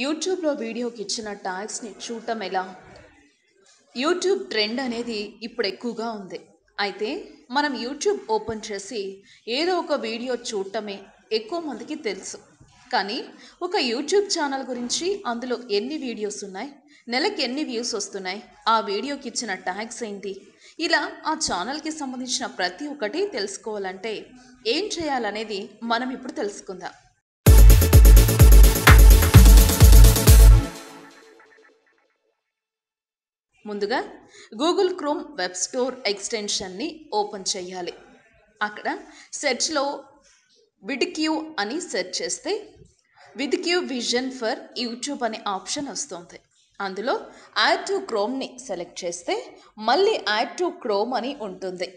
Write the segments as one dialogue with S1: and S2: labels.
S1: యూట్యూబ్లో వీడియోకి ఇచ్చిన ట్యాగ్స్ని చూడటం ఎలా? యూట్యూబ్ ట్రెండ్ అనేది ఇప్పుడు ఎక్కువగా ఉంది. అయితే మనం యూట్యూబ్ ఓపెన్ చేసి ఏదో ఒక వీడియో చూడటమే ఎక్కువ మందికి తెలుసు. కానీ ఒక యూట్యూబ్ ఛానల్ గురించి అందులో ఎన్ని వీడియోస్ ఉన్నాయి, నెలకి ఎన్ని వ్యూస్ వస్తున్నాయి, ఆ వీడియోకి ఇచ్చిన ట్యాగ్స్ ఏంటి, ఇలా ఆ ఛానల్కి సంబంధించిన ప్రతి ఒక్కటి తెలుసుకోవాలంటే ఏం చేయాలనేది మనం ఇప్పుడు తెలుసుకుందాం. ముందుగా గూగుల్ క్రోమ్ వెబ్ స్టోర్ ఎక్స్టెన్షన్ని ఓపెన్ చేయాలి. అక్కడ సెర్చ్లో విడ్క్యూ అని సెర్చ్ చేస్తే విడ్క్యూ విజన్ ఫర్ యూట్యూబ్ అనే ఆప్షన్ వస్తుంది. అందులో యాడ్ టు క్రోమ్ని సెలెక్ట్ చేస్తే మళ్ళీ యాడ్ టు క్రోమ్ అని ఉంటుంది.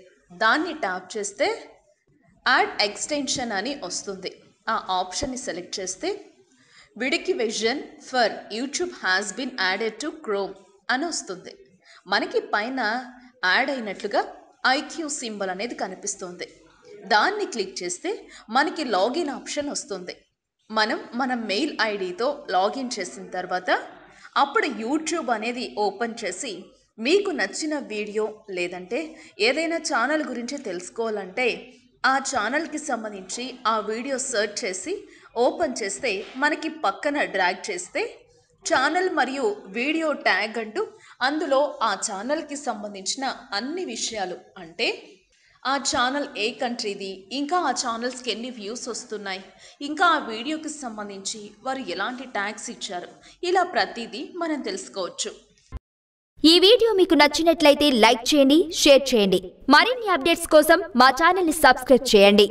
S1: దాన్ని ట్యాప్ చేస్తే యాడ్ ఎక్స్టెన్షన్ అని వస్తుంది. ఆ ఆప్షన్ని సెలెక్ట్ చేస్తే vidIQ vision for YouTube has been added to Chrome అని వస్తుంది. మనకి పైన యాడ్ అయినట్లుగా ఐక్యూ సింబల్ అనేది కనిపిస్తుంది. దాన్ని క్లిక్ చేస్తే మనకి లాగిన్ ఆప్షన్ వస్తుంది. మన మెయిల్ ఐడితో లాగిన్ చేసిన తర్వాత అప్పుడు యూట్యూబ్ అనేది ఓపెన్ చేసి మీకు నచ్చిన వీడియో లేదంటే ఏదైనా ఛానల్ గురించి తెలుసుకోవాలంటే ఆ ఛానల్కి సంబంధించి ఆ వీడియో సెర్చ్ చేసి ఓపెన్ చేస్తే మనకి పక్కన డ్రాగ్ చేస్తే ఛానల్ మరియు వీడియో ట్యాగ్ అంటూ అందులో ఆ ఛానల్కి సంబంధించిన అన్ని విషయాలు, అంటే ఆ ఛానల్ ఏ కంట్రీది, ఇంకా ఆ ఛానల్స్కి ఎన్ని వ్యూస్ వస్తున్నాయి, ఇంకా ఆ వీడియోకి సంబంధించి వారు ఎలాంటి ట్యాగ్స్ ఇచ్చారు, ఇలా ప్రతిదీ మనం తెలుసుకోవచ్చు.
S2: ఈ వీడియో మీకు నచ్చినట్లయితే లైక్ చేయండి, షేర్ చేయండి. మరిన్ని అప్డేట్స్ కోసం మా ఛానల్ని సబ్స్క్రైబ్ చేయండి.